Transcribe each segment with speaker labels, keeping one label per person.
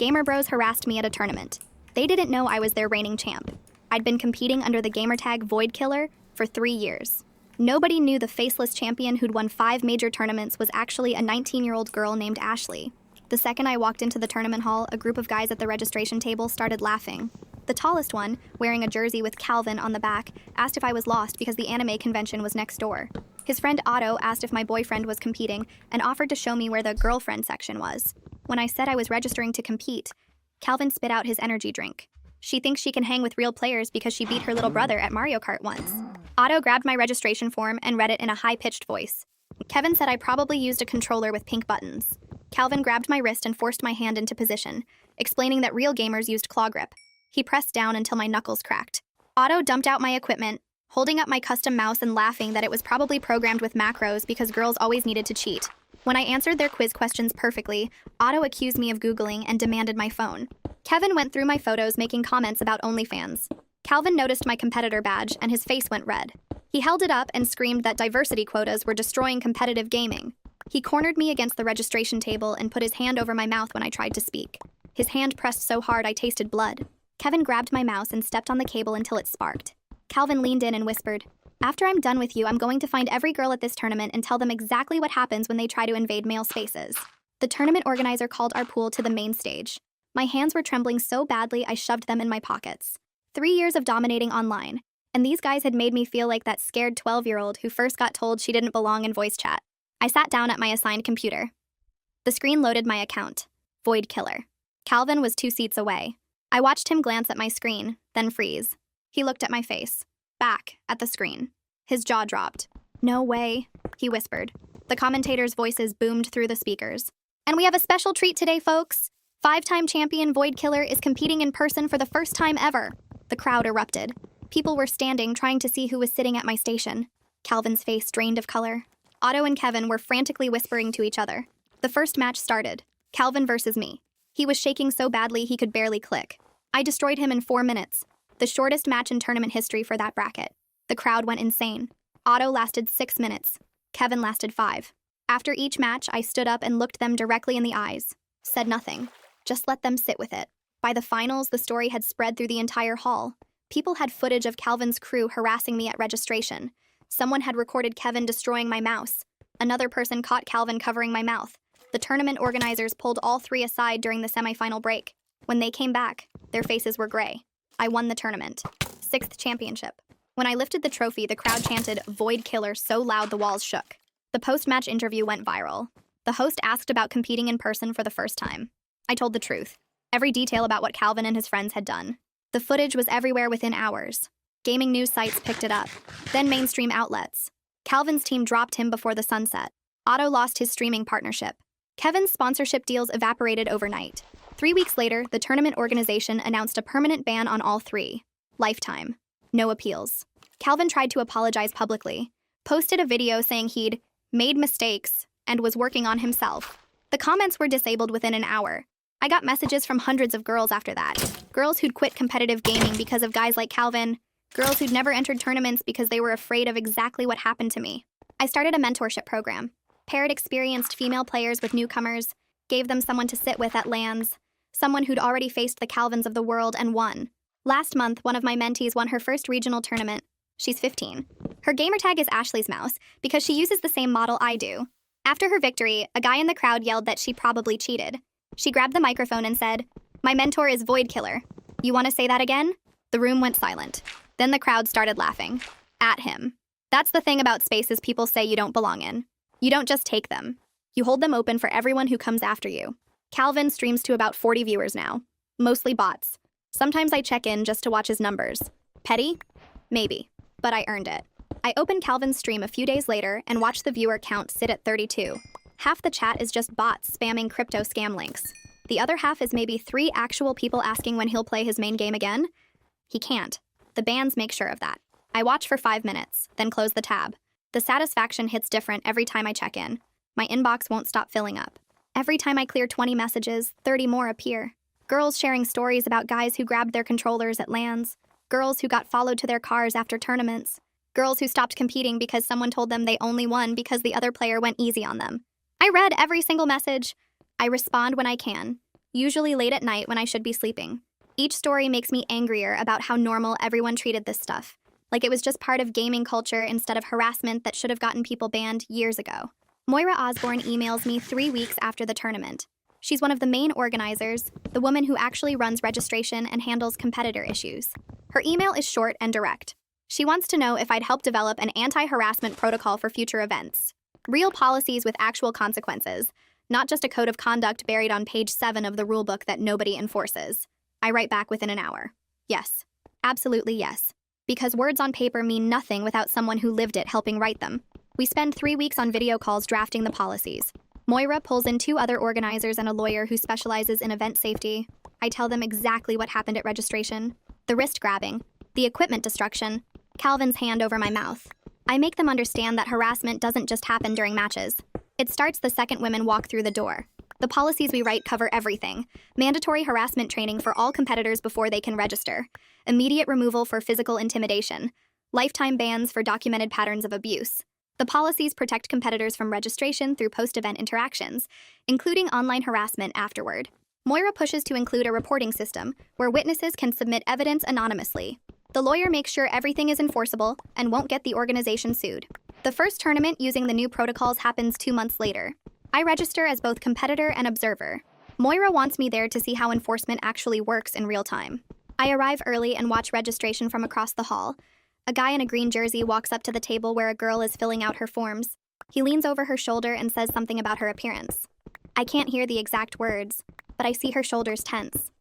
Speaker 1: Gamer bros harassed me at a tournament. They didn't know I was their reigning champ. I'd been competing under the gamertag Void Killer for 3 years. Nobody knew the faceless champion who'd won 5 major tournaments was actually a 19-year-old girl named Ashley. The second I walked into the tournament hall, a group of guys at the registration table started laughing. The tallest one, wearing a jersey with Calvin on the back, asked if I was lost because the anime convention was next door. His friend Otto asked if my boyfriend was competing and offered to show me where the girlfriend section was. When I said I was registering to compete, Calvin spit out his energy drink. She thinks she can hang with real players because she beat her little brother at Mario Kart once. Otto grabbed my registration form and read it in a high-pitched voice. Kevin said I probably used a controller with pink buttons. Calvin grabbed my wrist and forced my hand into position, explaining that real gamers used claw grip. He pressed down until my knuckles cracked. Otto dumped out my equipment, holding up my custom mouse and laughing that it was probably programmed with macros because girls always needed to cheat. When I answered their quiz questions perfectly, Otto accused me of Googling and demanded my phone. Kevin went through my photos making comments about OnlyFans. Calvin noticed my competitor badge and his face went red. He held it up and screamed that diversity quotas were destroying competitive gaming. He cornered me against the registration table and put his hand over my mouth when I tried to speak. His hand pressed so hard I tasted blood. Kevin grabbed my mouse and stepped on the cable until it sparked. Calvin leaned in and whispered, "After I'm done with you, I'm going to find every girl at this tournament and tell them exactly what happens when they try to invade male spaces." The tournament organizer called our pool to the main stage. My hands were trembling so badly I shoved them in my pockets. 3 years of dominating online, and these guys had made me feel like that scared 12-year-old who first got told she didn't belong in voice chat. I sat down at my assigned computer. The screen loaded my account. Void Killer. Calvin was 2 seats away. I watched him glance at my screen, then freeze. He looked at my face. Back at the screen. His jaw dropped. "No way," he whispered. The commentators' voices boomed through the speakers. "And we have a special treat today, folks. 5-time champion Void Killer is competing in person for the first time ever." The crowd erupted. People were standing, trying to see who was sitting at my station. Calvin's face drained of color. Otto and Kevin were frantically whispering to each other. The first match started. Calvin versus me. He was shaking so badly he could barely click. I destroyed him in 4 minutes. The shortest match in tournament history for that bracket. The crowd went insane. Otto lasted 6 minutes. Kevin lasted 5. After each match, I stood up and looked them directly in the eyes. Said nothing. Just let them sit with it. By the finals, the story had spread through the entire hall. People had footage of Calvin's crew harassing me at registration. Someone had recorded Kevin destroying my mouse. Another person caught Calvin covering my mouth. The tournament organizers pulled all 3 aside during the semifinal break. When they came back, their faces were gray. I won the tournament. 6th championship. When I lifted the trophy, the crowd chanted "Void Killer" so loud the walls shook. The post-match interview went viral. The host asked about competing in person for the first time. I told the truth. Every detail about what Calvin and his friends had done. The footage was everywhere within hours. Gaming news sites picked it up. Then mainstream outlets. Calvin's team dropped him before the sunset. Otto lost his streaming partnership. Kevin's sponsorship deals evaporated overnight. 3 weeks later, the tournament organization announced a permanent ban on all 3. Lifetime. No appeals. Calvin tried to apologize publicly, posted a video saying he'd made mistakes and was working on himself. The comments were disabled within an hour. I got messages from hundreds of girls after that. Girls who'd quit competitive gaming because of guys like Calvin. Girls who'd never entered tournaments because they were afraid of exactly what happened to me. I started a mentorship program. Paired experienced female players with newcomers, gave them someone to sit with at LANs, someone who'd already faced the Calvins of the world and won. Last month, one of my mentees won her first regional tournament. She's 15. Her gamertag is Ashley's mouse because she uses the same model I do. After her victory, a guy in the crowd yelled that she probably cheated. She grabbed the microphone and said, "My mentor is Void Killer. You want to say that again?" The room went silent. Then the crowd started laughing. At him. That's the thing about spaces people say you don't belong in. You don't just take them. You hold them open for everyone who comes after you. Calvin streams to about 40 viewers now. Mostly bots. Sometimes I check in just to watch his numbers. Petty? Maybe. But I earned it. I opened Calvin's stream a few days later and watched the viewer count sit at 32. Half the chat is just bots spamming crypto scam links. The other half is maybe 3 actual people asking when he'll play his main game again. He can't. The bans make sure of that. I watch for 5 minutes, then close the tab. The satisfaction hits different every time I check in. My inbox won't stop filling up. Every time I clear 20 messages, 30 more appear. Girls sharing stories about guys who grabbed their controllers at LANs. Girls who got followed to their cars after tournaments. Girls who stopped competing because someone told them they only won because the other player went easy on them. I read every single message. I respond when I can. usually late at night when I should be sleeping. Each story makes me angrier about how normal everyone treated this stuff, like it was just part of gaming culture instead of harassment that should have gotten people banned years ago. Moira Osborne emails me 3 weeks after the tournament. She's one of the main organizers, the woman who actually runs registration and handles competitor issues. Her email is short and direct. She wants to know if I'd help develop an anti-harassment protocol for future events. Real policies with actual consequences, not just a code of conduct buried on page 7 of the rulebook that nobody enforces. I write back within an hour. Yes. Absolutely yes. Because words on paper mean nothing without someone who lived it helping write them. We spend 3 weeks on video calls drafting the policies. Moira pulls in 2 other organizers and a lawyer who specializes in event safety. I tell them exactly what happened at registration. The wrist grabbing, the equipment destruction, Calvin's hand over my mouth. I make them understand that harassment doesn't just happen during matches. It starts the second women walk through the door. The policies we write cover everything. Mandatory harassment training for all competitors before they can register. Immediate removal for physical intimidation. Lifetime bans for documented patterns of abuse. The policies protect competitors from registration through post-event interactions, including online harassment afterward. Moira pushes to include a reporting system where witnesses can submit evidence anonymously. The lawyer makes sure everything is enforceable and won't get the organization sued. The first tournament using the new protocols happens 2 months later. I register as both competitor and observer. Moira wants me there to see how enforcement actually works in real time. I arrive early and watch registration from across the hall. A guy in a green jersey walks up to the table where a girl is filling out her forms. He leans over her shoulder and says something about her appearance. I can't hear the exact words, but I see her shoulders tense.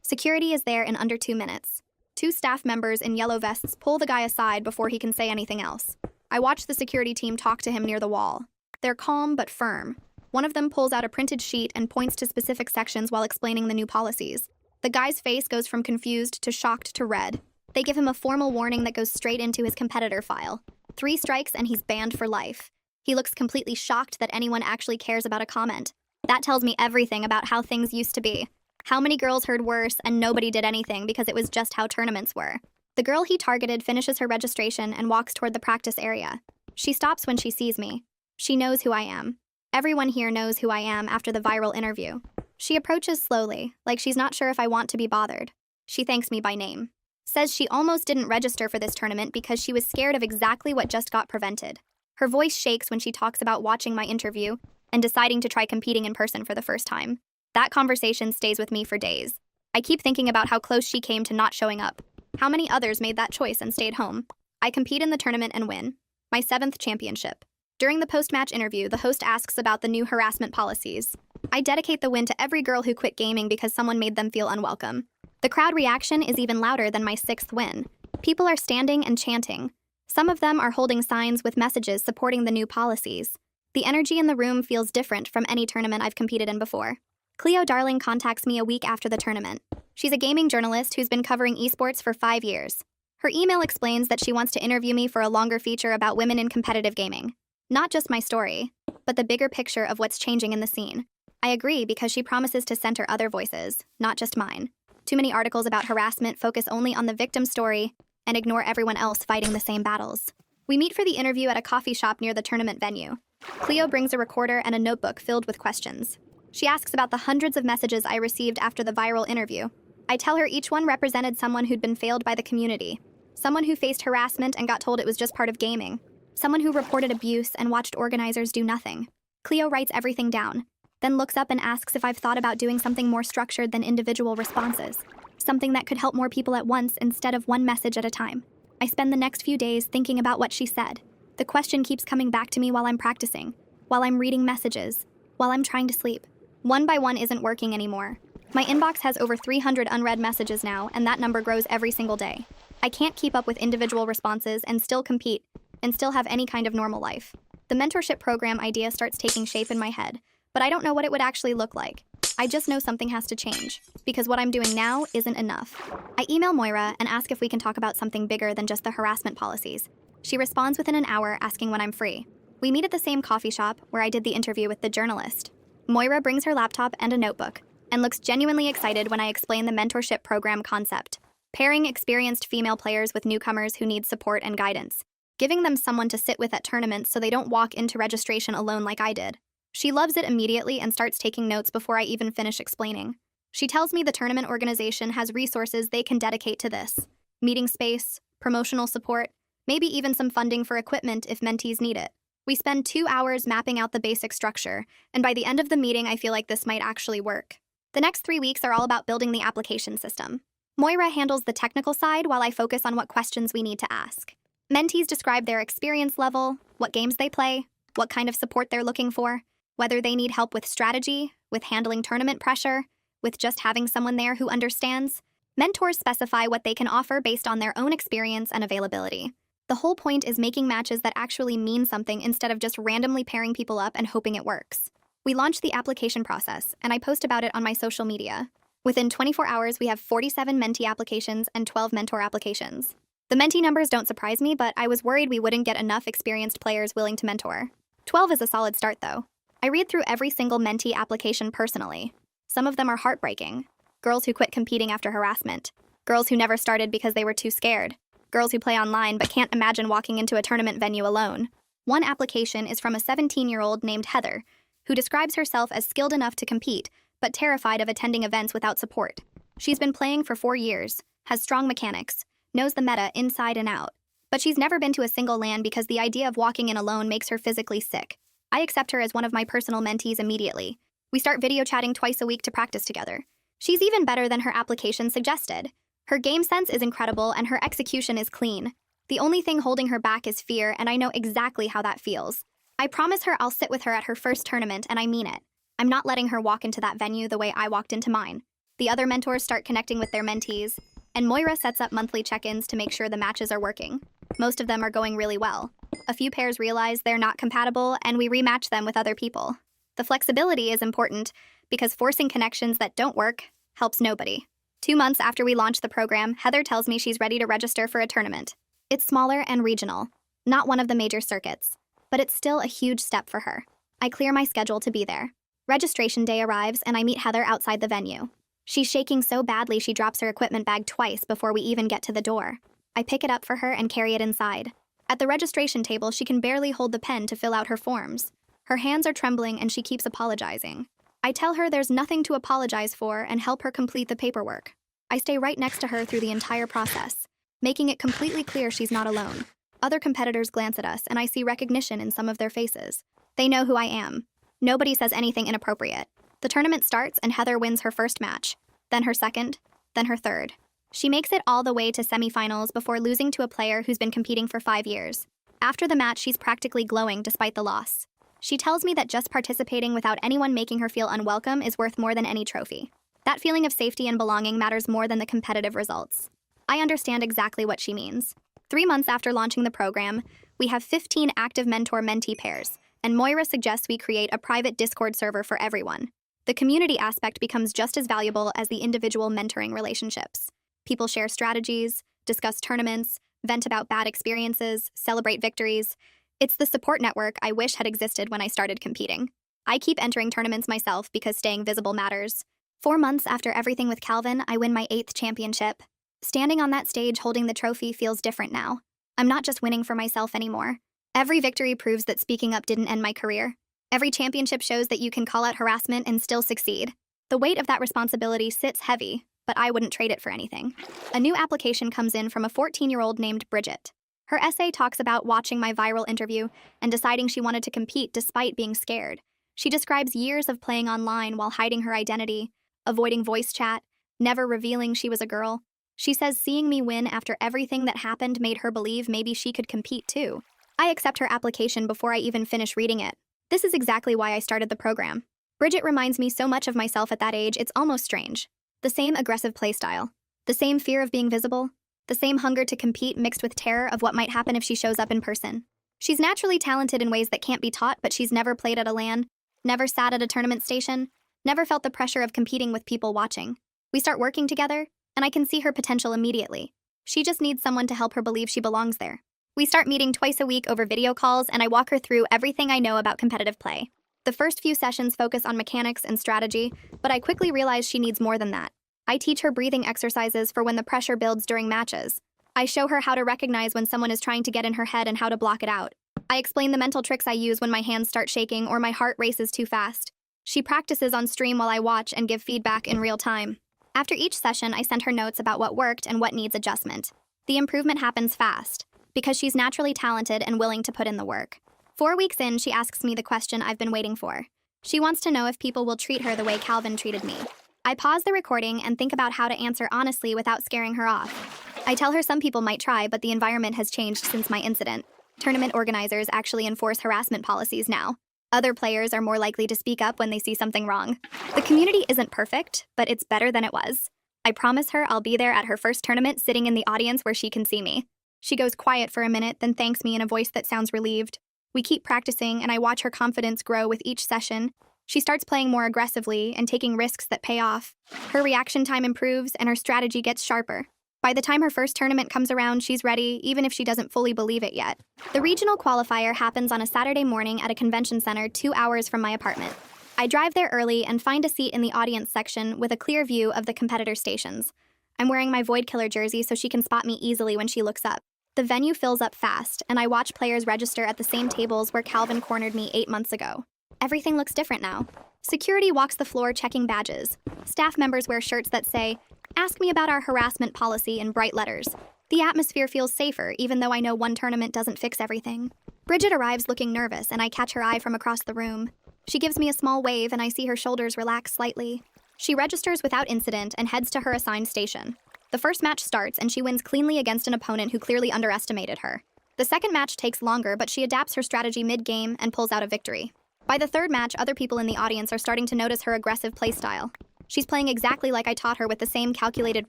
Speaker 1: Security is there in under 2 minutes. 2 staff members in yellow vests pull the guy aside before he can say anything else. I watch the security team talk to him near the wall. They're calm but firm. One of them pulls out a printed sheet and points to specific sections while explaining the new policies. The guy's face goes from confused to shocked to red. They give him a formal warning that goes straight into his competitor file. 3 strikes and he's banned for life. He looks completely shocked that anyone actually cares about a comment. That tells me everything about how things used to be. How many girls heard worse and nobody did anything because it was just how tournaments were. The girl he targeted finishes her registration and walks toward the practice area. She stops when she sees me. She knows who I am. Everyone here knows who I am after the viral interview. She approaches slowly, like she's not sure if I want to be bothered. She thanks me by name. Says she almost didn't register for this tournament because she was scared of exactly what just got prevented. Her voice shakes when she talks about watching my interview and deciding to try competing in person for the first time. That conversation stays with me for days. I keep thinking about how close she came to not showing up. How many others made that choice and stayed home? I compete in the tournament and win. My 7th championship. During the post-match interview, the host asks about the new harassment policies. I dedicate the win to every girl who quit gaming because someone made them feel unwelcome. The crowd reaction is even louder than my 6th win. People are standing and chanting. Some of them are holding signs with messages supporting the new policies. The energy in the room feels different from any tournament I've competed in before. Cleo Darling contacts me a week after the tournament. She's a gaming journalist who's been covering esports for 5 years. Her email explains that she wants to interview me for a longer feature about women in competitive gaming. Not just my story, but the bigger picture of what's changing in the scene. I agree because she promises to center other voices, not just mine. Too many articles about harassment focus only on the victim's story and ignore everyone else fighting the same battles. We meet for the interview at a coffee shop near the tournament venue. Cleo brings a recorder and a notebook filled with questions. She asks about the hundreds of messages I received after the viral interview. I tell her each one represented someone who'd been failed by the community. Someone who faced harassment and got told it was just part of gaming. Someone who reported abuse and watched organizers do nothing. Cleo writes everything down, then looks up and asks if I've thought about doing something more structured than individual responses. Something that could help more people at once instead of one message at a time. I spend the next few days thinking about what she said. The question keeps coming back to me while I'm practicing, while I'm reading messages, while I'm trying to sleep. One by one isn't working anymore. My inbox has over 300 unread messages now, and that number grows every single day. I can't keep up with individual responses and still compete, and still have any kind of normal life. The mentorship program idea starts taking shape in my head, but I don't know what it would actually look like. I just know something has to change, because what I'm doing now isn't enough. I email Moira and ask if we can talk about something bigger than just the harassment policies. She responds within an hour asking when I'm free. We meet at the same coffee shop where I did the interview with the journalist. Moira brings her laptop and a notebook, and looks genuinely excited when I explain the mentorship program concept. Pairing experienced female players with newcomers who need support and guidance. Giving them someone to sit with at tournaments so they don't walk into registration alone like I did. She loves it immediately and starts taking notes before I even finish explaining. She tells me the tournament organization has resources they can dedicate to this: meeting space, promotional support, maybe even some funding for equipment if mentees need it. We spend 2 hours mapping out the basic structure, and by the end of the meeting, I feel like this might actually work. The next 3 weeks are all about building the application system. Moira handles the technical side while I focus on what questions we need to ask. Mentees describe their experience level, what games they play, what kind of support they're looking for, whether they need help with strategy, with handling tournament pressure, with just having someone there who understands. Mentors specify what they can offer based on their own experience and availability. The whole point is making matches that actually mean something instead of just randomly pairing people up and hoping it works. We launch the application process, and I post about it on my social media. Within 24 hours, we have 47 mentee applications and 12 mentor applications. The mentee numbers don't surprise me, but I was worried we wouldn't get enough experienced players willing to mentor. 12 is a solid start, though. I read through every single mentee application personally. Some of them are heartbreaking. Girls who quit competing after harassment. Girls who never started because they were too scared. Girls who play online but can't imagine walking into a tournament venue alone. One application is from a 17-year-old named Heather, who describes herself as skilled enough to compete, but terrified of attending events without support. She's been playing for 4 years, has strong mechanics, knows the meta inside and out, but she's never been to a single LAN because the idea of walking in alone makes her physically sick. I accept her as one of my personal mentees immediately. We start video chatting twice a week to practice together. She's even better than her application suggested. Her game sense is incredible and her execution is clean. The only thing holding her back is fear, and I know exactly how that feels. I promise her I'll sit with her at her first tournament, and I mean it. I'm not letting her walk into that venue the way I walked into mine. The other mentors start connecting with their mentees, and Moira sets up monthly check-ins to make sure the matches are working. Most of them are going really well. A few pairs realize they're not compatible, and we rematch them with other people. The flexibility is important because forcing connections that don't work helps nobody. 2 months after we launch the program, Heather tells me she's ready to register for a tournament. It's smaller and regional, not one of the major circuits, but it's still a huge step for her. I clear my schedule to be there. Registration day arrives and I meet Heather outside the venue. She's shaking so badly she drops her equipment bag twice before we even get to the door. I pick it up for her and carry it inside. At the registration table, she can barely hold the pen to fill out her forms. Her hands are trembling and she keeps apologizing. I tell her there's nothing to apologize for and help her complete the paperwork. I stay right next to her through the entire process, making it completely clear she's not alone. Other competitors glance at us and I see recognition in some of their faces. They know who I am. Nobody says anything inappropriate. The tournament starts and Heather wins her first match, then her second, then her third. She makes it all the way to semifinals before losing to a player who's been competing for 5 years. After the match, she's practically glowing despite the loss. She tells me that just participating without anyone making her feel unwelcome is worth more than any trophy. That feeling of safety and belonging matters more than the competitive results. I understand exactly what she means. 3 months after launching the program, we have 15 active mentor-mentee pairs, and Moira suggests we create a private Discord server for everyone. The community aspect becomes just as valuable as the individual mentoring relationships. People share strategies, discuss tournaments, vent about bad experiences, celebrate victories. It's the support network I wish had existed when I started competing. I keep entering tournaments myself because staying visible matters. 4 months after everything with Calvin, I win my 8th championship. Standing on that stage holding the trophy feels different now. I'm not just winning for myself anymore. Every victory proves that speaking up didn't end my career. Every championship shows that you can call out harassment and still succeed. The weight of that responsibility sits heavy, but I wouldn't trade it for anything. A new application comes in from a 14-year-old named Bridget. Her essay talks about watching my viral interview and deciding she wanted to compete despite being scared. She describes years of playing online while hiding her identity, avoiding voice chat, never revealing she was a girl. She says seeing me win after everything that happened made her believe maybe she could compete too. I accept her application before I even finish reading it. This is exactly why I started the program. Bridget reminds me so much of myself at that age, it's almost strange. The same aggressive playstyle, the same fear of being visible, the same hunger to compete mixed with terror of what might happen if she shows up in person. She's naturally talented in ways that can't be taught, but she's never played at a LAN, never sat at a tournament station, never felt the pressure of competing with people watching. We start working together, and I can see her potential immediately. She just needs someone to help her believe she belongs there. We start meeting twice a week over video calls, and I walk her through everything I know about competitive play. The first few sessions focus on mechanics and strategy, but I quickly realize she needs more than that. I teach her breathing exercises for when the pressure builds during matches. I show her how to recognize when someone is trying to get in her head and how to block it out. I explain the mental tricks I use when my hands start shaking or my heart races too fast. She practices on stream while I watch and give feedback in real time. After each session, I send her notes about what worked and what needs adjustment. The improvement happens fast, because she's naturally talented and willing to put in the work. 4 weeks in, she asks me the question I've been waiting for. She wants to know if people will treat her the way Calvin treated me. I pause the recording and think about how to answer honestly without scaring her off. I tell her some people might try, but the environment has changed since my incident. Tournament organizers actually enforce harassment policies now. Other players are more likely to speak up when they see something wrong. The community isn't perfect, but it's better than it was. I promise her I'll be there at her first tournament, sitting in the audience where she can see me. She goes quiet for a minute, then thanks me in a voice that sounds relieved. We keep practicing, and I watch her confidence grow with each session. She starts playing more aggressively and taking risks that pay off. Her reaction time improves, and her strategy gets sharper. By the time her first tournament comes around, she's ready, even if she doesn't fully believe it yet. The regional qualifier happens on a Saturday morning at a convention center 2 hours from my apartment. I drive there early and find a seat in the audience section with a clear view of the competitor stations. I'm wearing my Void Killer jersey so she can spot me easily when she looks up. The venue fills up fast, and I watch players register at the same tables where Calvin cornered me 8 months ago. Everything looks different now. Security walks the floor checking badges. Staff members wear shirts that say, "Ask me about our harassment policy," in bright letters. The atmosphere feels safer, even though I know one tournament doesn't fix everything. Bridget arrives looking nervous, and I catch her eye from across the room. She gives me a small wave, and I see her shoulders relax slightly. She registers without incident and heads to her assigned station. The first match starts, and she wins cleanly against an opponent who clearly underestimated her. The second match takes longer, but she adapts her strategy mid-game and pulls out a victory. By the third match, other people in the audience are starting to notice her aggressive playstyle. She's playing exactly like I taught her, with the same calculated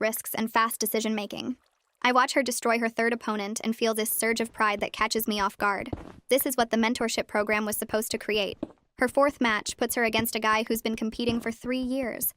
Speaker 1: risks and fast decision-making. I watch her destroy her third opponent and feel this surge of pride that catches me off guard. This is what the mentorship program was supposed to create. Her fourth match puts her against a guy who's been competing for 3 years.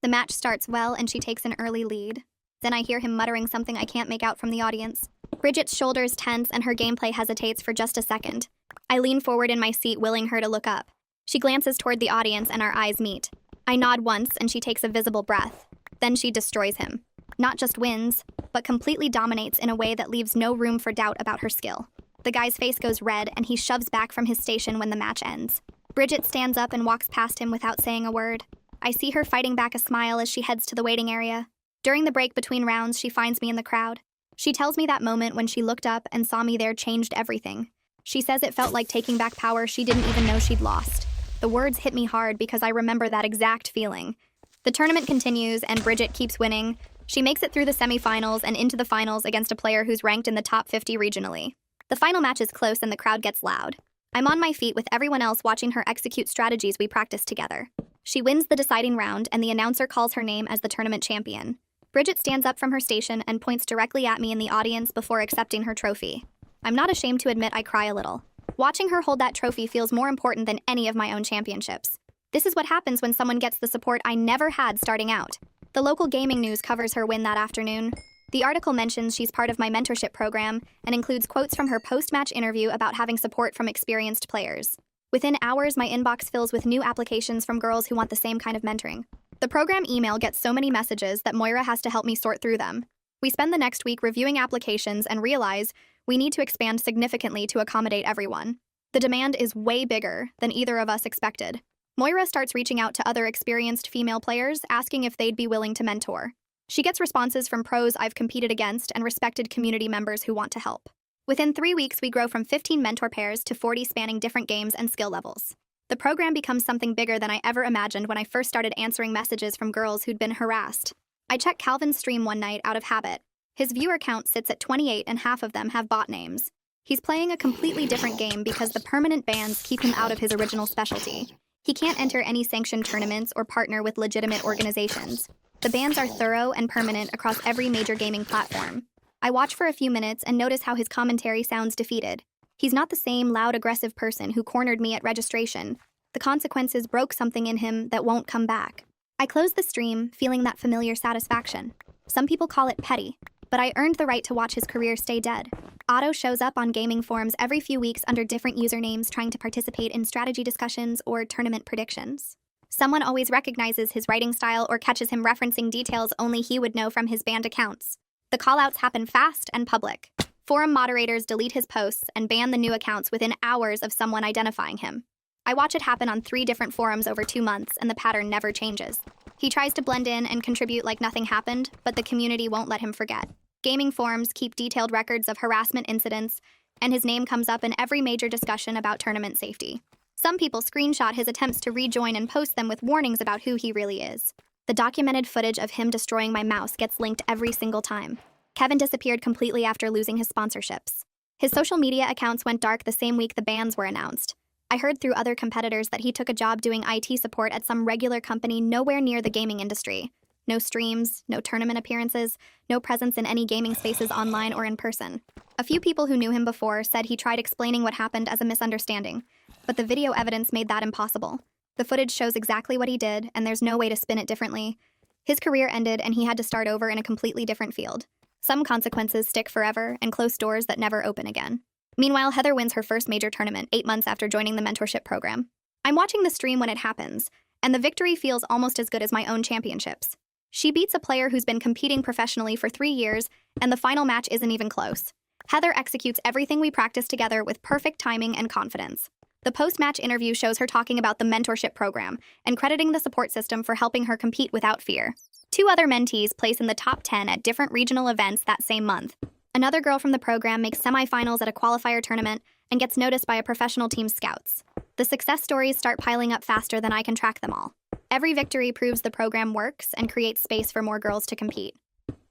Speaker 1: The match starts well, and she takes an early lead. Then I hear him muttering something I can't make out from the audience. Bridget's shoulders tense, and her gameplay hesitates for just a second. I lean forward in my seat, willing her to look up. She glances toward the audience, and our eyes meet. I nod once, and she takes a visible breath. Then she destroys him. Not just wins, but completely dominates in a way that leaves no room for doubt about her skill. The guy's face goes red, and he shoves back from his station when the match ends. Bridget stands up and walks past him without saying a word. I see her fighting back a smile as she heads to the waiting area. During the break between rounds, she finds me in the crowd. She tells me that moment when she looked up and saw me there changed everything. She says it felt like taking back power she didn't even know she'd lost. The words hit me hard because I remember that exact feeling. The tournament continues, and Bridget keeps winning. She makes it through the semifinals and into the finals against a player who's ranked in the top 50 regionally. The final match is close, and the crowd gets loud. I'm on my feet with everyone else watching her execute strategies we practiced together. She wins the deciding round, and the announcer calls her name as the tournament champion. Bridget stands up from her station and points directly at me in the audience before accepting her trophy. I'm not ashamed to admit I cry a little. Watching her hold that trophy feels more important than any of my own championships. This is what happens when someone gets the support I never had starting out. The local gaming news covers her win that afternoon. The article mentions she's part of my mentorship program and includes quotes from her post-match interview about having support from experienced players. Within hours, my inbox fills with new applications from girls who want the same kind of mentoring. The program email gets so many messages that Moira has to help me sort through them. We spend the next week reviewing applications and realize we need to expand significantly to accommodate everyone. The demand is way bigger than either of us expected. Moira starts reaching out to other experienced female players, asking if they'd be willing to mentor. She gets responses from pros I've competed against and respected community members who want to help. Within 3 weeks, we grow from 15 mentor pairs to 40, spanning different games and skill levels. The program becomes something bigger than I ever imagined when I first started answering messages from girls who'd been harassed. I check Calvin's stream one night out of habit. His viewer count sits at 28, and half of them have bot names. He's playing a completely different game because the permanent bans keep him out of his original specialty. He can't enter any sanctioned tournaments or partner with legitimate organizations. The bans are thorough and permanent across every major gaming platform. I watch for a few minutes and notice how his commentary sounds defeated. He's not the same loud, aggressive person who cornered me at registration. The consequences broke something in him that won't come back. I close the stream, feeling that familiar satisfaction. Some people call it petty, but I earned the right to watch his career stay dead. Otto shows up on gaming forums every few weeks under different usernames, trying to participate in strategy discussions or tournament predictions. Someone always recognizes his writing style or catches him referencing details only he would know from his banned accounts. The callouts happen fast and public. Forum moderators delete his posts and ban the new accounts within hours of someone identifying him. I watch it happen on 3 different forums over 2 months, and the pattern never changes. He tries to blend in and contribute like nothing happened, but the community won't let him forget. Gaming forums keep detailed records of harassment incidents, and his name comes up in every major discussion about tournament safety. Some people screenshot his attempts to rejoin and post them with warnings about who he really is. The documented footage of him destroying my mouse gets linked every single time. Kevin disappeared completely after losing his sponsorships. His social media accounts went dark the same week the bans were announced. I heard through other competitors that he took a job doing IT support at some regular company nowhere near the gaming industry. No streams, no tournament appearances, no presence in any gaming spaces online or in person. A few people who knew him before said he tried explaining what happened as a misunderstanding, but the video evidence made that impossible. The footage shows exactly what he did, and there's no way to spin it differently. His career ended, and he had to start over in a completely different field. Some consequences stick forever and close doors that never open again. Meanwhile, Heather wins her first major tournament 8 months after joining the mentorship program. I'm watching the stream when it happens, and the victory feels almost as good as my own championships. She beats a player who's been competing professionally for 3 years, and the final match isn't even close. Heather executes everything we practiced together with perfect timing and confidence. The post-match interview shows her talking about the mentorship program and crediting the support system for helping her compete without fear. 2 other mentees place in the top 10 at different regional events that same month. Another girl from the program makes semifinals at a qualifier tournament and gets noticed by a professional team's scouts. The success stories start piling up faster than I can track them all. Every victory proves the program works and creates space for more girls to compete.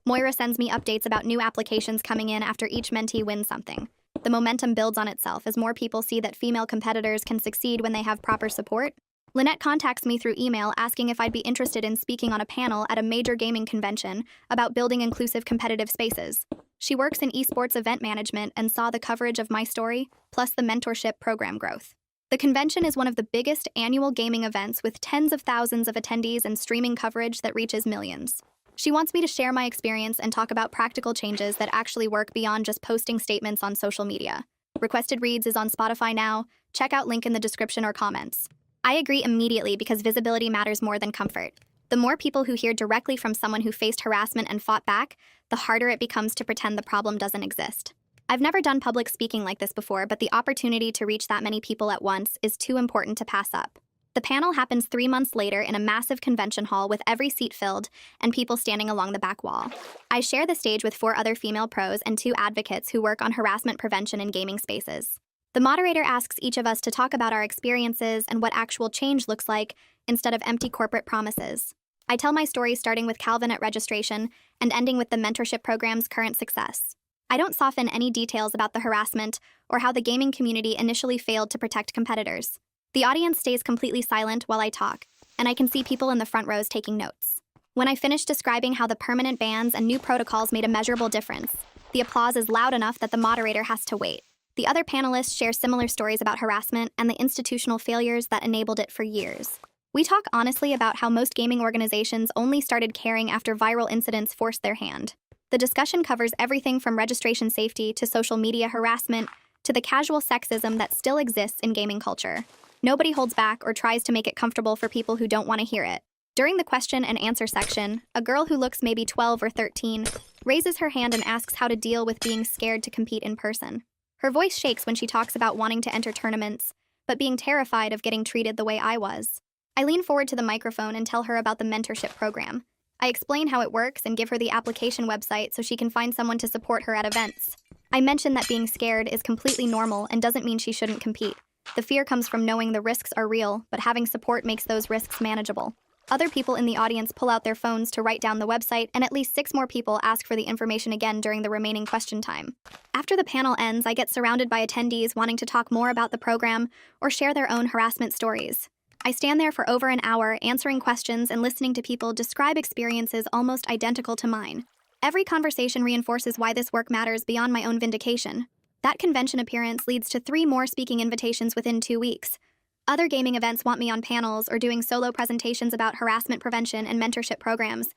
Speaker 1: Moira sends me updates about new applications coming in after each mentee wins something. The momentum builds on itself as more people see that female competitors can succeed when they have proper support. Lynette contacts me through email asking if I'd be interested in speaking on a panel at a major gaming convention about building inclusive competitive spaces. She works in esports event management and saw the coverage of my story, plus the mentorship program growth. The convention is one of the biggest annual gaming events with tens of thousands of attendees and streaming coverage that reaches millions. She wants me to share my experience and talk about practical changes that actually work beyond just posting statements on social media. Requested Reads is on Spotify now. Check out link in the description or comments. I agree immediately because visibility matters more than comfort. The more people who hear directly from someone who faced harassment and fought back, the harder it becomes to pretend the problem doesn't exist. I've never done public speaking like this before, but the opportunity to reach that many people at once is too important to pass up. The panel happens 3 months later in a massive convention hall with every seat filled and people standing along the back wall. I share the stage with 4 other female pros and 2 advocates who work on harassment prevention in gaming spaces. The moderator asks each of us to talk about our experiences and what actual change looks like instead of empty corporate promises. I tell my story starting with Calvin at registration and ending with the mentorship program's current success. I don't soften any details about the harassment or how the gaming community initially failed to protect competitors. The audience stays completely silent while I talk, and I can see people in the front rows taking notes. When I finish describing how the permanent bans and new protocols made a measurable difference, the applause is loud enough that the moderator has to wait. The other panelists share similar stories about harassment and the institutional failures that enabled it for years. We talk honestly about how most gaming organizations only started caring after viral incidents forced their hand. The discussion covers everything from registration safety to social media harassment to the casual sexism that still exists in gaming culture. Nobody holds back or tries to make it comfortable for people who don't want to hear it. During the question and answer section, a girl who looks maybe 12 or 13 raises her hand and asks how to deal with being scared to compete in person. Her voice shakes when she talks about wanting to enter tournaments, but being terrified of getting treated the way I was. I lean forward to the microphone and tell her about the mentorship program. I explain how it works and give her the application website so she can find someone to support her at events. I mention that being scared is completely normal and doesn't mean she shouldn't compete. The fear comes from knowing the risks are real, but having support makes those risks manageable. Other people in the audience pull out their phones to write down the website, and at least 6 more people ask for the information again during the remaining question time. After the panel ends, I get surrounded by attendees wanting to talk more about the program or share their own harassment stories. I stand there for over an hour answering questions and listening to people describe experiences almost identical to mine. Every conversation reinforces why this work matters beyond my own vindication. That convention appearance leads to 3 more speaking invitations within 2 weeks. Other gaming events want me on panels or doing solo presentations about harassment prevention and mentorship programs.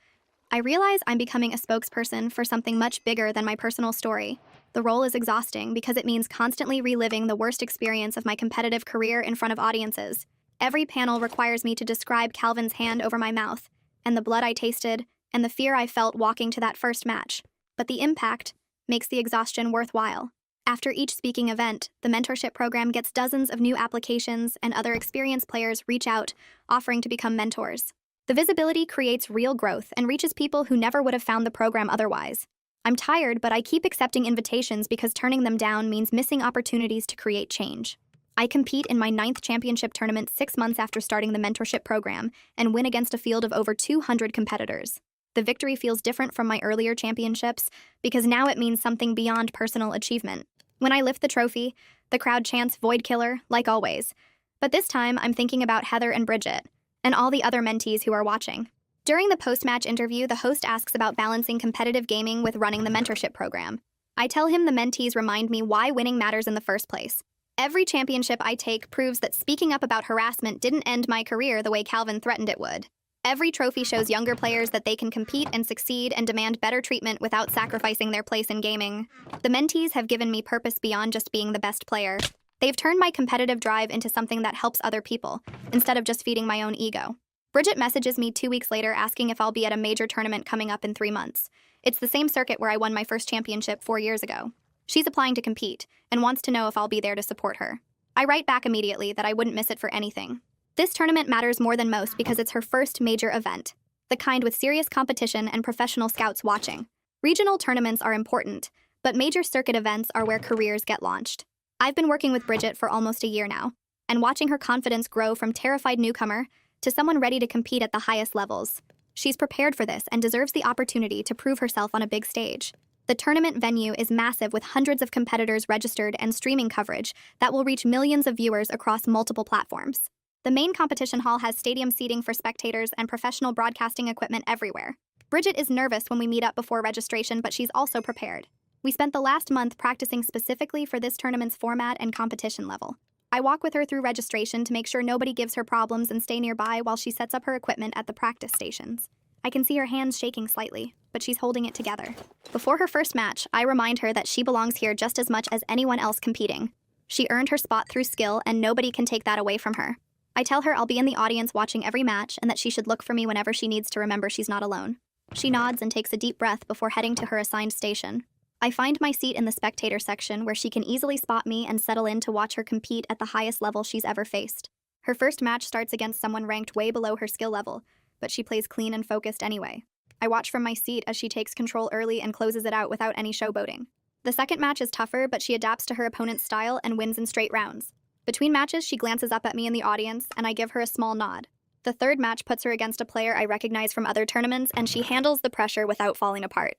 Speaker 1: I realize I'm becoming a spokesperson for something much bigger than my personal story. The role is exhausting because it means constantly reliving the worst experience of my competitive career in front of audiences. Every panel requires me to describe Calvin's hand over my mouth, and the blood I tasted, and the fear I felt walking to that first match. But the impact makes the exhaustion worthwhile. After each speaking event, the mentorship program gets dozens of new applications, and other experienced players reach out, offering to become mentors. The visibility creates real growth and reaches people who never would have found the program otherwise. I'm tired, but I keep accepting invitations because turning them down means missing opportunities to create change. I compete in my 9th championship tournament 6 months after starting the mentorship program and win against a field of over 200 competitors. The victory feels different from my earlier championships because now it means something beyond personal achievement. When I lift the trophy, the crowd chants "Void Killer," like always. But this time, I'm thinking about Heather and Bridget, and all the other mentees who are watching. During the post-match interview, the host asks about balancing competitive gaming with running the mentorship program. I tell him the mentees remind me why winning matters in the first place. Every championship I take proves that speaking up about harassment didn't end my career the way Calvin threatened it would. Every trophy shows younger players that they can compete and succeed and demand better treatment without sacrificing their place in gaming. The mentees have given me purpose beyond just being the best player. They've turned my competitive drive into something that helps other people, instead of just feeding my own ego. Bridget messages me 2 weeks later asking if I'll be at a major tournament coming up in 3 months. It's the same circuit where I won my first championship 4 years ago. She's applying to compete and wants to know if I'll be there to support her. I write back immediately that I wouldn't miss it for anything. This tournament matters more than most because it's her first major event, the kind with serious competition and professional scouts watching. Regional tournaments are important, but major circuit events are where careers get launched. I've been working with Bridget for almost a year now, and watching her confidence grow from terrified newcomer to someone ready to compete at the highest levels. She's prepared for this and deserves the opportunity to prove herself on a big stage. The tournament venue is massive with hundreds of competitors registered and streaming coverage that will reach millions of viewers across multiple platforms. The main competition hall has stadium seating for spectators and professional broadcasting equipment everywhere. Bridget is nervous when we meet up before registration, but she's also prepared. We spent the last month practicing specifically for this tournament's format and competition level. I walk with her through registration to make sure nobody gives her problems and stay nearby while she sets up her equipment at the practice stations. I can see her hands shaking slightly, but she's holding it together. Before her first match, I remind her that she belongs here just as much as anyone else competing. She earned her spot through skill, and nobody can take that away from her. I tell her I'll be in the audience watching every match and that she should look for me whenever she needs to remember she's not alone. She nods and takes a deep breath before heading to her assigned station. I find my seat in the spectator section where she can easily spot me and settle in to watch her compete at the highest level she's ever faced. Her first match starts against someone ranked way below her skill level, but she plays clean and focused anyway. I watch from my seat as she takes control early and closes it out without any showboating. The second match is tougher, but she adapts to her opponent's style and wins in straight rounds. Between matches, she glances up at me in the audience, and I give her a small nod. The third match puts her against a player I recognize from other tournaments, and she handles the pressure without falling apart.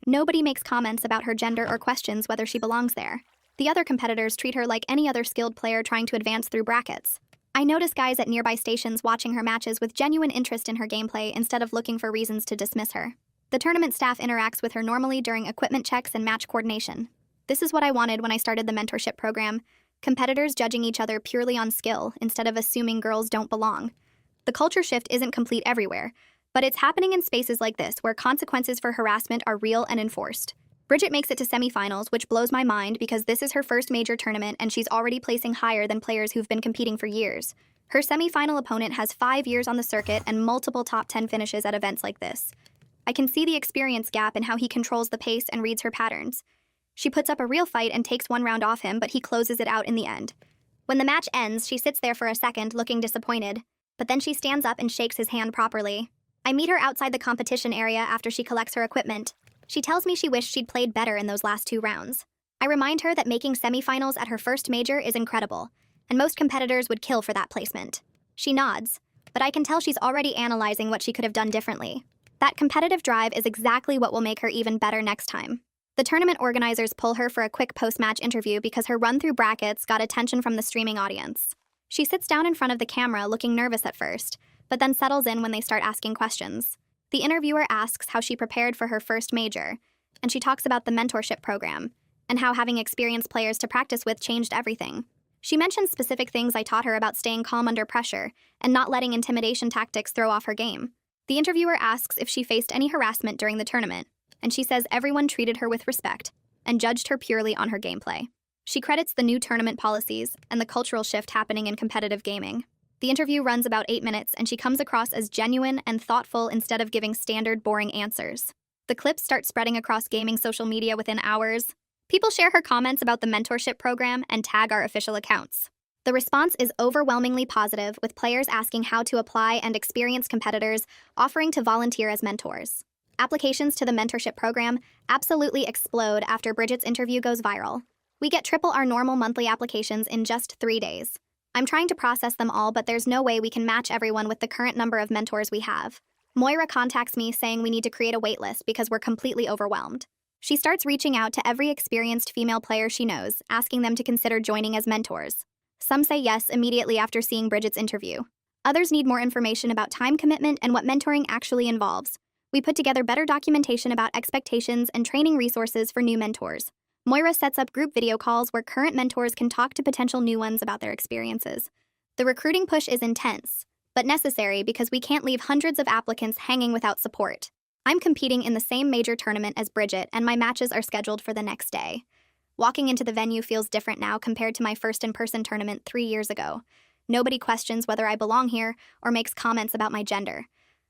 Speaker 1: Nobody makes comments about her gender or questions whether she belongs there. The other competitors treat her like any other skilled player trying to advance through brackets. I notice guys at nearby stations watching her matches with genuine interest in her gameplay instead of looking for reasons to dismiss her. The tournament staff interacts with her normally during equipment checks and match coordination. This is what I wanted when I started the mentorship program. Competitors judging each other purely on skill instead of assuming girls don't belong. The culture shift isn't complete everywhere, but it's happening in spaces like this where consequences for harassment are real and enforced. Bridget makes it to semifinals, which blows my mind because this is her first major tournament and she's already placing higher than players who've been competing for years. Her semifinal opponent has 5 years on the circuit and multiple top 10 finishes at events like this. I can see the experience gap in how he controls the pace and reads her patterns. She puts up a real fight and takes 1 round off him, but he closes it out in the end. When the match ends, she sits there for a second, looking disappointed, but then she stands up and shakes his hand properly. I meet her outside the competition area after she collects her equipment. She tells me she wished she'd played better in those last 2 rounds. I remind her that making semifinals at her first major is incredible, and most competitors would kill for that placement. She nods, but I can tell she's already analyzing what she could have done differently. That competitive drive is exactly what will make her even better next time. The tournament organizers pull her for a quick post-match interview because her run-through brackets got attention from the streaming audience. She sits down in front of the camera looking nervous at first, but then settles in when they start asking questions. The interviewer asks how she prepared for her first major, and she talks about the mentorship program, and how having experienced players to practice with changed everything. She mentions specific things I taught her about staying calm under pressure and not letting intimidation tactics throw off her game. The interviewer asks if she faced any harassment during the tournament, and she says everyone treated her with respect and judged her purely on her gameplay. She credits the new tournament policies and the cultural shift happening in competitive gaming. The interview runs about 8 minutes, and she comes across as genuine and thoughtful instead of giving standard, boring answers. The clips start spreading across gaming social media within hours. People share her comments about the mentorship program and tag our official accounts. The response is overwhelmingly positive, with players asking how to apply and experienced competitors offering to volunteer as mentors. Applications to the mentorship program absolutely explode after Bridget's interview goes viral. We get triple our normal monthly applications in just 3 days. I'm trying to process them all, but there's no way we can match everyone with the current number of mentors we have. Moira contacts me saying we need to create a waitlist because we're completely overwhelmed. She starts reaching out to every experienced female player she knows, asking them to consider joining as mentors. Some say yes immediately after seeing Bridget's interview. Others need more information about time commitment and what mentoring actually involves. We put together better documentation about expectations and training resources for new mentors. Moira sets up group video calls where current mentors can talk to potential new ones about their experiences. The recruiting push is intense, but necessary because we can't leave hundreds of applicants hanging without support. I'm competing in the same major tournament as Bridget, and my matches are scheduled for the next day. Walking into the venue feels different now compared to my first in-person tournament 3 years ago. Nobody questions whether I belong here or makes comments about my gender.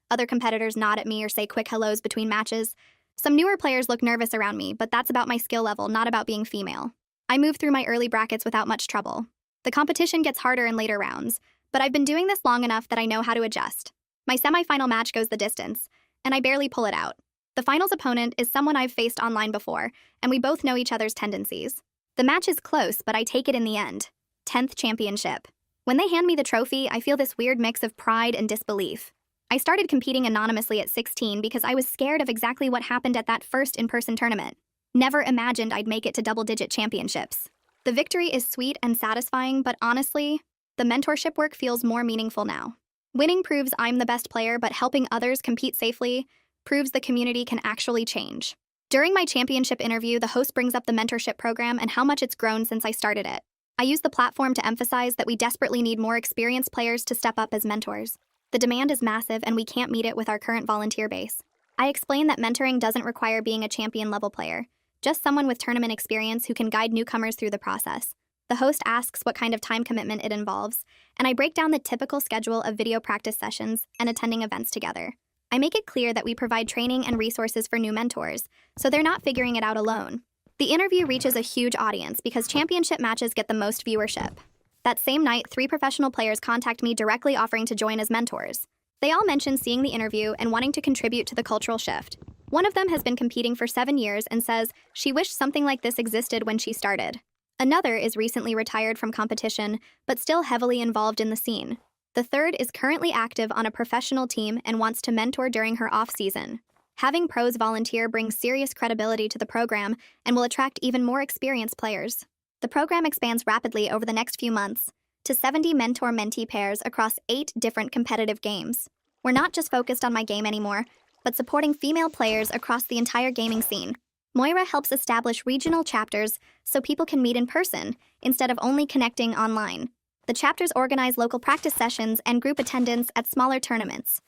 Speaker 1: Other competitors nod at me or say quick hellos between matches. Some newer players look nervous around me, but that's about my skill level, not about being female. I move through my early brackets without much trouble. The competition gets harder in later rounds, but I've been doing this long enough that I know how to adjust. My semifinal match goes the distance, and I barely pull it out. The finals opponent is someone I've faced online before, and we both know each other's tendencies. The match is close, but I take it in the end. 10th championship. When they hand me the trophy, I feel this weird mix of pride and disbelief. I started competing anonymously at 16 because I was scared of exactly what happened at that first in-person tournament. Never imagined I'd make it to double-digit championships. The victory is sweet and satisfying, but honestly, the mentorship work feels more meaningful now. Winning proves I'm the best player, but helping others compete safely proves the community can actually change. During my championship interview, the host brings up the mentorship program and how much it's grown since I started it. I use the platform to emphasize that we desperately need more experienced players to step up as mentors. The demand is massive, and we can't meet it with our current volunteer base. I explain that mentoring doesn't require being a champion-level player, just someone with tournament experience who can guide newcomers through the process. The host asks what kind of time commitment it involves, and I break down the typical schedule of video practice sessions and attending events together. I make it clear that we provide training and resources for new mentors, so they're not figuring it out alone. The interview reaches a huge audience because championship matches get the most viewership. That same night, 3 professional players contact me directly offering to join as mentors. They all mention seeing the interview and wanting to contribute to the cultural shift. One of them has been competing for 7 years and says she wished something like this existed when she started. Another is recently retired from competition, but still heavily involved in the scene. The third is currently active on a professional team and wants to mentor during her off-season. Having pros volunteer brings serious credibility to the program and will attract even more experienced players. The program expands rapidly over the next few months to 70 mentor-mentee pairs across 8 different competitive games. We're not just focused on my game anymore, but supporting female players across the entire gaming scene. Moira helps establish regional chapters so people can meet in person instead of only connecting online. The chapters organize local practice sessions and group attendance at smaller tournaments.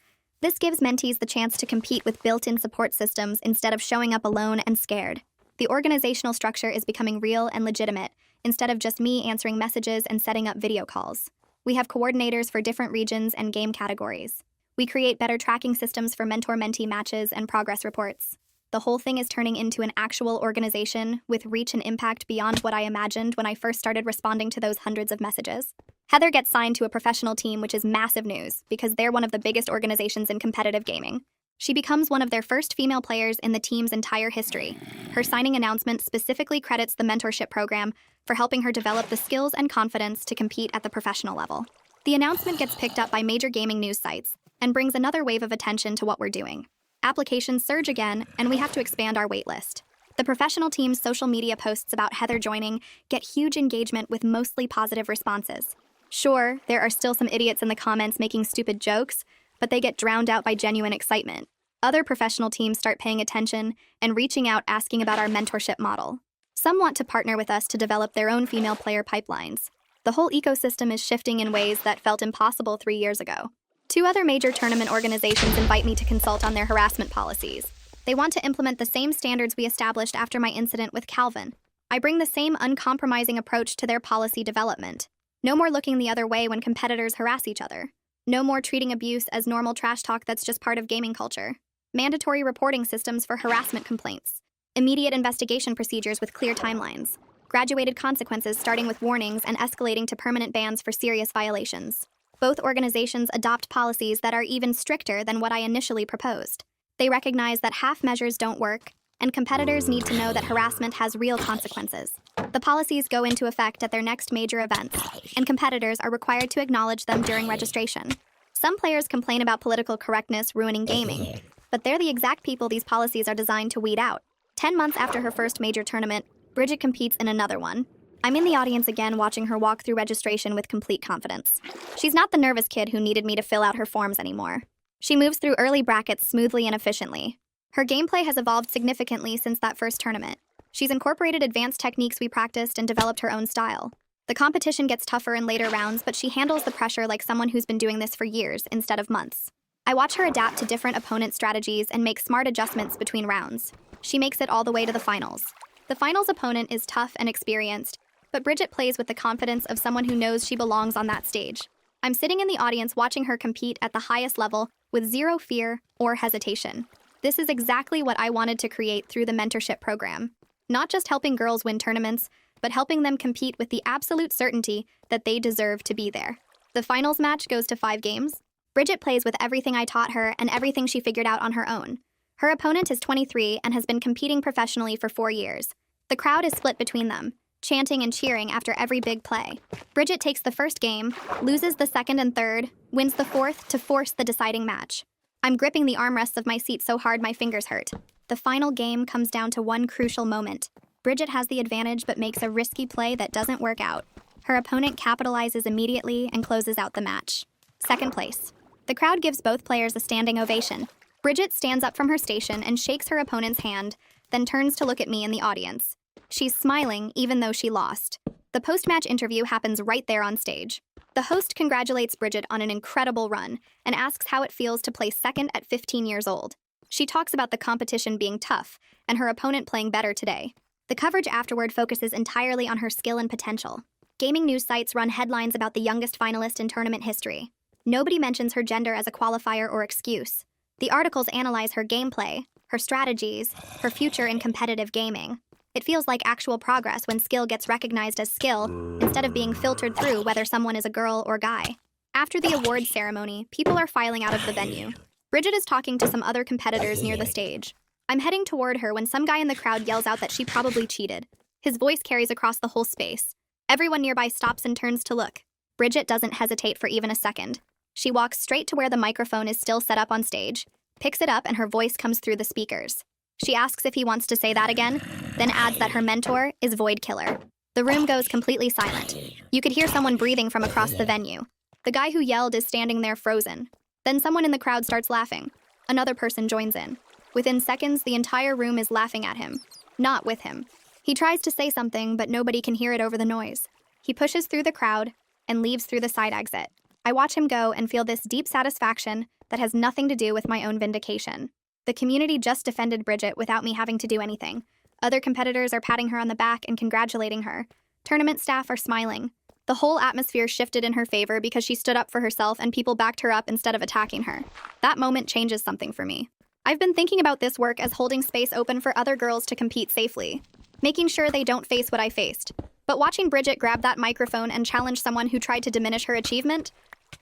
Speaker 1: This gives mentees the chance to compete with built-in support systems instead of showing up alone and scared. The organizational structure is becoming real and legitimate, instead of just me answering messages and setting up video calls. We have coordinators for different regions and game categories. We create better tracking systems for mentor-mentee matches and progress reports. The whole thing is turning into an actual organization with reach and impact beyond what I imagined when I first started responding to those hundreds of messages. Heather gets signed to a professional team, which is massive news because they're one of the biggest organizations in competitive gaming. She becomes one of their first female players in the team's entire history. Her signing announcement specifically credits the mentorship program for helping her develop the skills and confidence to compete at the professional level. The announcement gets picked up by major gaming news sites and brings another wave of attention to what we're doing. Applications surge again, and we have to expand our waitlist. The professional team's social media posts about Heather joining get huge engagement with mostly positive responses. Sure, there are still some idiots in the comments making stupid jokes, but they get drowned out by genuine excitement. Other professional teams start paying attention and reaching out asking about our mentorship model. Some want to partner with us to develop their own female player pipelines. The whole ecosystem is shifting in ways that felt impossible 3 years ago. 2 other major tournament organizations invite me to consult on their harassment policies. They want to implement the same standards we established after my incident with Calvin. I bring the same uncompromising approach to their policy development. No more looking the other way when competitors harass each other. No more treating abuse as normal trash talk that's just part of gaming culture. Mandatory reporting systems for harassment complaints. immediate investigation procedures with clear timelines, graduated consequences starting with warnings and escalating to permanent bans for serious violations. Both organizations adopt policies that are even stricter than what I initially proposed. They recognize that half measures don't work, and competitors need to know that harassment has real consequences. The policies go into effect at their next major events, and competitors are required to acknowledge them during registration. Some players complain about political correctness ruining gaming, but they're the exact people these policies are designed to weed out. 10 months after her first major tournament, Bridget competes in another one. I'm in the audience again watching her walk through registration with complete confidence. She's not the nervous kid who needed me to fill out her forms anymore. She moves through early brackets smoothly and efficiently. Her gameplay has evolved significantly since that first tournament. She's incorporated advanced techniques we practiced and developed her own style. The competition gets tougher in later rounds, but she handles the pressure like someone who's been doing this for years instead of months. I watch her adapt to different opponent strategies and make smart adjustments between rounds. She makes it all the way to the finals. The finals opponent is tough and experienced, but Bridget plays with the confidence of someone who knows she belongs on that stage. I'm sitting in the audience watching her compete at the highest level with zero fear or hesitation. This is exactly what I wanted to create through the mentorship program. Not just helping girls win tournaments, but helping them compete with the absolute certainty that they deserve to be there. The finals match goes to 5 games. Bridget plays with everything I taught her and everything she figured out on her own. Her opponent is 23 and has been competing professionally for 4 years. The crowd is split between them, chanting and cheering after every big play. Bridget takes the first game, loses the second and third, wins the fourth to force the deciding match. I'm gripping the armrests of my seat so hard my fingers hurt. The final game comes down to one crucial moment. Bridget has the advantage but makes a risky play that doesn't work out. Her opponent capitalizes immediately and closes out the match. Second place. The crowd gives both players a standing ovation. Bridget stands up from her station and shakes her opponent's hand, then turns to look at me in the audience. She's smiling even though she lost. The post-match interview happens right there on stage. The host congratulates Bridget on an incredible run and asks how it feels to place second at 15 years old. She talks about the competition being tough and her opponent playing better today. The coverage afterward focuses entirely on her skill and potential. Gaming news sites run headlines about the youngest finalist in tournament history. Nobody mentions her gender as a qualifier or excuse. The articles analyze her gameplay, her strategies, her future in competitive gaming. It feels like actual progress when skill gets recognized as skill instead of being filtered through whether someone is a girl or guy. After the awards ceremony, people are filing out of the venue. Bridget is talking to some other competitors near the stage. I'm heading toward her when some guy in the crowd yells out that she probably cheated. His voice carries across the whole space. Everyone nearby stops and turns to look. Bridget doesn't hesitate for even a second. She walks straight to where the microphone is still set up on stage, picks it up, and her voice comes through the speakers. She asks if he wants to say that again, then adds that her mentor is Void Killer. The room goes completely silent. You could hear someone breathing from across the venue. The guy who yelled is standing there frozen. Then someone in the crowd starts laughing. Another person joins in. Within seconds, the entire room is laughing at him, not with him. He tries to say something, but nobody can hear it over the noise. He pushes through the crowd and leaves through the side exit. I watch him go and feel this deep satisfaction that has nothing to do with my own vindication. The community just defended Bridget without me having to do anything. Other competitors are patting her on the back and congratulating her. Tournament staff are smiling. The whole atmosphere shifted in her favor because she stood up for herself and people backed her up instead of attacking her. That moment changes something for me. I've been thinking about this work as holding space open for other girls to compete safely, making sure they don't face what I faced. But watching Bridget grab that microphone and challenge someone who tried to diminish her achievement,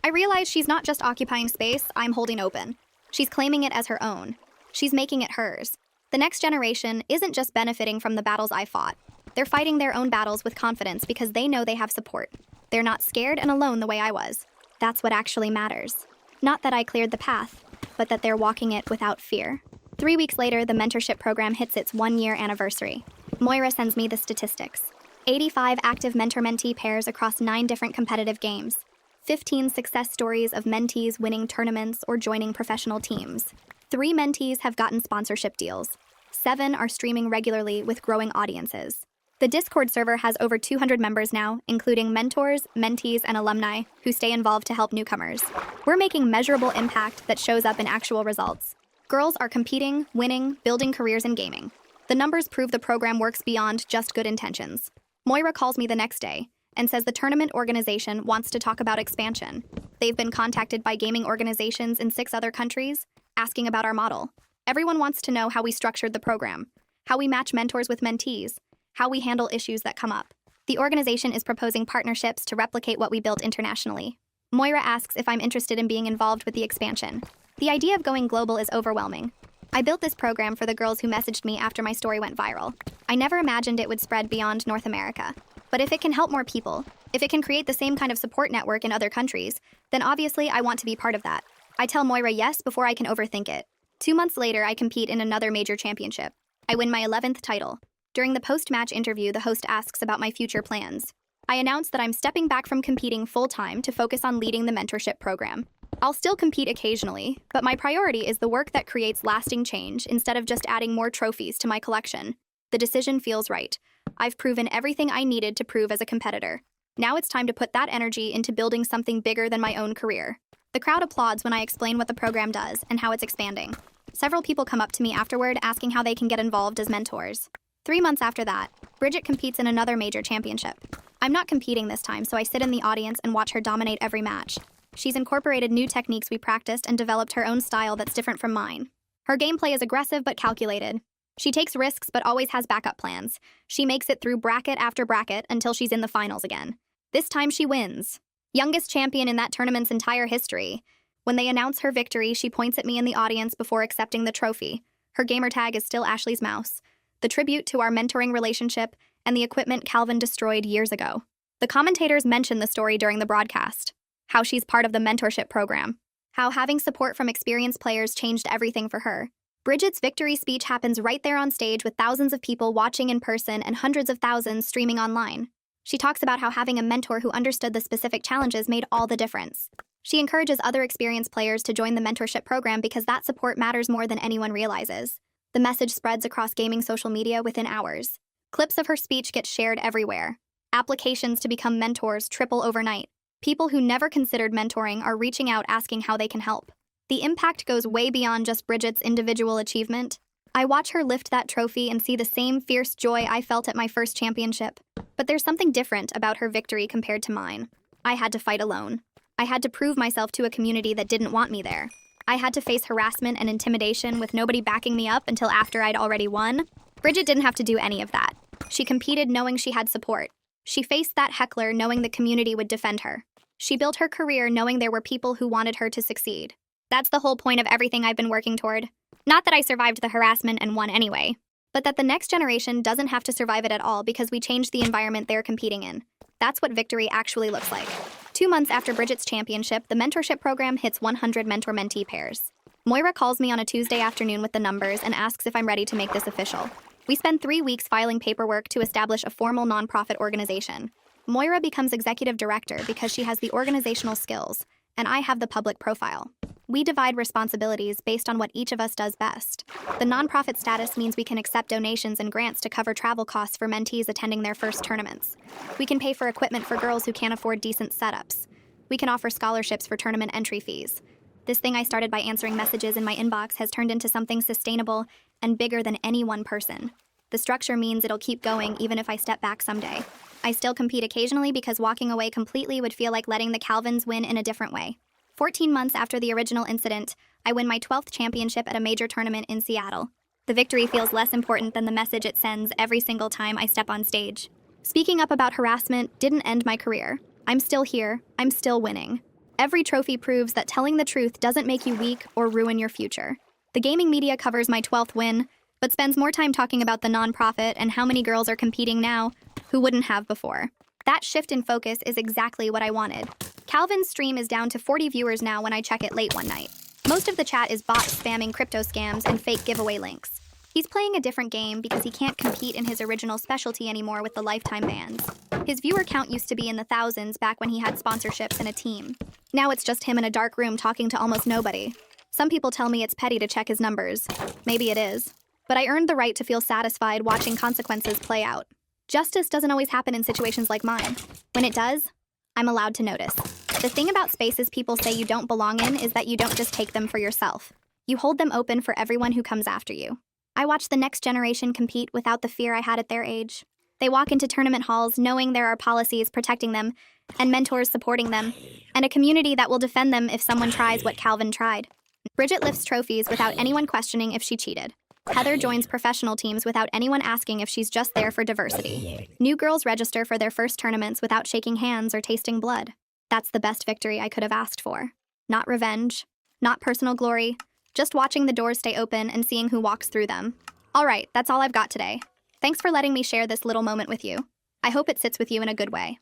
Speaker 1: I realize she's not just occupying space I'm holding open. She's claiming it as her own. She's making it hers. The next generation isn't just benefiting from the battles I fought. They're fighting their own battles with confidence because they know they have support. They're not scared and alone the way I was. That's what actually matters. Not that I cleared the path, but that they're walking it without fear. 3 weeks later, the mentorship program hits its 1-year anniversary. Moira sends me the statistics. 85 active mentor-mentee pairs across 9 different competitive games. 15 success stories of mentees winning tournaments or joining professional teams. 3 mentees have gotten sponsorship deals. 7 are streaming regularly with growing audiences. The Discord server has over 200 members now, including mentors, mentees, and alumni who stay involved to help newcomers. We're making measurable impact that shows up in actual results. Girls are competing, winning, building careers in gaming. The numbers prove the program works beyond just good intentions. Moira calls me the next day and says the tournament organization wants to talk about expansion. They've been contacted by gaming organizations in 6 other countries, asking about our model. Everyone wants to know how we structured the program. how we match mentors with mentees, how we handle issues that come up. The organization is proposing partnerships to replicate what we built internationally. Moira asks if I'm interested in being involved with the expansion. The idea of going global is overwhelming. I built this program for the girls who messaged me after my story went viral. I never imagined it would spread beyond North America. But if it can help more people, if it can create the same kind of support network in other countries, then obviously I want to be part of that. I tell Moira yes before I can overthink it. 2 months later, I compete in another major championship. I win my 11th title. During the post-match interview, the host asks about my future plans. I announce that I'm stepping back from competing full-time to focus on leading the mentorship program. I'll still compete occasionally, but my priority is the work that creates lasting change instead of just adding more trophies to my collection. The decision feels right. I've proven everything I needed to prove as a competitor. Now it's time to put that energy into building something bigger than my own career. The crowd applauds when I explain what the program does and how it's expanding. Several people come up to me afterward asking how they can get involved as mentors. 3 months after that, Bridget competes in another major championship. I'm not competing this time, so I sit in the audience and watch her dominate every match. She's incorporated new techniques we practiced and developed her own style that's different from mine. Her gameplay is aggressive but calculated. She takes risks but always has backup plans. She makes it through bracket after bracket until she's in the finals again. This time she wins. Youngest champion in that tournament's entire history. When they announce her victory, she points at me in the audience before accepting the trophy. Her gamertag is still Ashley's mouse, the tribute to our mentoring relationship and the equipment Calvin destroyed years ago. The commentators mention the story during the broadcast, how she's part of the mentorship program, how having support from experienced players changed everything for her. Bridget's victory speech happens right there on stage with thousands of people watching in person and hundreds of thousands streaming online. She talks about how having a mentor who understood the specific challenges made all the difference. She encourages other experienced players to join the mentorship program because that support matters more than anyone realizes. The message spreads across gaming social media within hours. Clips of her speech get shared everywhere. Applications to become mentors triple overnight. People who never considered mentoring are reaching out asking how they can help. The impact goes way beyond just Bridget's individual achievement. I watch her lift that trophy and see the same fierce joy I felt at my first championship. But there's something different about her victory compared to mine. I had to fight alone. I had to prove myself to a community that didn't want me there. I had to face harassment and intimidation with nobody backing me up until after I'd already won. Bridget didn't have to do any of that. She competed knowing she had support. She faced that heckler knowing the community would defend her. She built her career knowing there were people who wanted her to succeed. That's the whole point of everything I've been working toward. Not that I survived the harassment and won anyway, but that the next generation doesn't have to survive it at all because we changed the environment they're competing in. That's what victory actually looks like. 2 months after Bridget's championship, the mentorship program hits 100 mentor-mentee pairs. Moira calls me on a Tuesday afternoon with the numbers and asks if I'm ready to make this official. We spend 3 weeks filing paperwork to establish a formal nonprofit organization. Moira becomes executive director because she has the organizational skills, and I have the public profile. We divide responsibilities based on what each of us does best. The nonprofit status means we can accept donations and grants to cover travel costs for mentees attending their first tournaments. We can pay for equipment for girls who can't afford decent setups. We can offer scholarships for tournament entry fees. This thing I started by answering messages in my inbox has turned into something sustainable and bigger than any one person. The structure means it'll keep going even if I step back someday. I still compete occasionally because walking away completely would feel like letting the Calvins win in a different way. 14 months after the original incident, I win my 12th championship at a major tournament in Seattle. The victory feels less important than the message it sends every single time I step on stage. Speaking up about harassment didn't end my career. I'm still here. I'm still winning. Every trophy proves that telling the truth doesn't make you weak or ruin your future. The gaming media covers my 12th win, but spends more time talking about the nonprofit and how many girls are competing now who wouldn't have before. That shift in focus is exactly what I wanted. Calvin's stream is down to 40 viewers now when I check it late one night. Most of the chat is bots spamming crypto scams and fake giveaway links. He's playing a different game because he can't compete in his original specialty anymore with the lifetime bans. His viewer count used to be in the thousands back when he had sponsorships and a team. Now it's just him in a dark room talking to almost nobody. Some people tell me it's petty to check his numbers. Maybe it is. But I earned the right to feel satisfied watching consequences play out. Justice doesn't always happen in situations like mine. When it does, I'm allowed to notice. The thing about spaces people say you don't belong in is that you don't just take them for yourself. You hold them open for everyone who comes after you. I watch the next generation compete without the fear I had at their age. They walk into tournament halls knowing there are policies protecting them, and mentors supporting them, and a community that will defend them if someone tries what Calvin tried. Bridget lifts trophies without anyone questioning if she cheated. Heather joins professional teams without anyone asking if she's just there for diversity. New girls register for their first tournaments without shaking hands or tasting blood. That's the best victory I could have asked for. Not revenge, not personal glory, just watching the doors stay open and seeing who walks through them. All right, that's all I've got today. Thanks for letting me share this little moment with you. I hope it sits with you in a good way.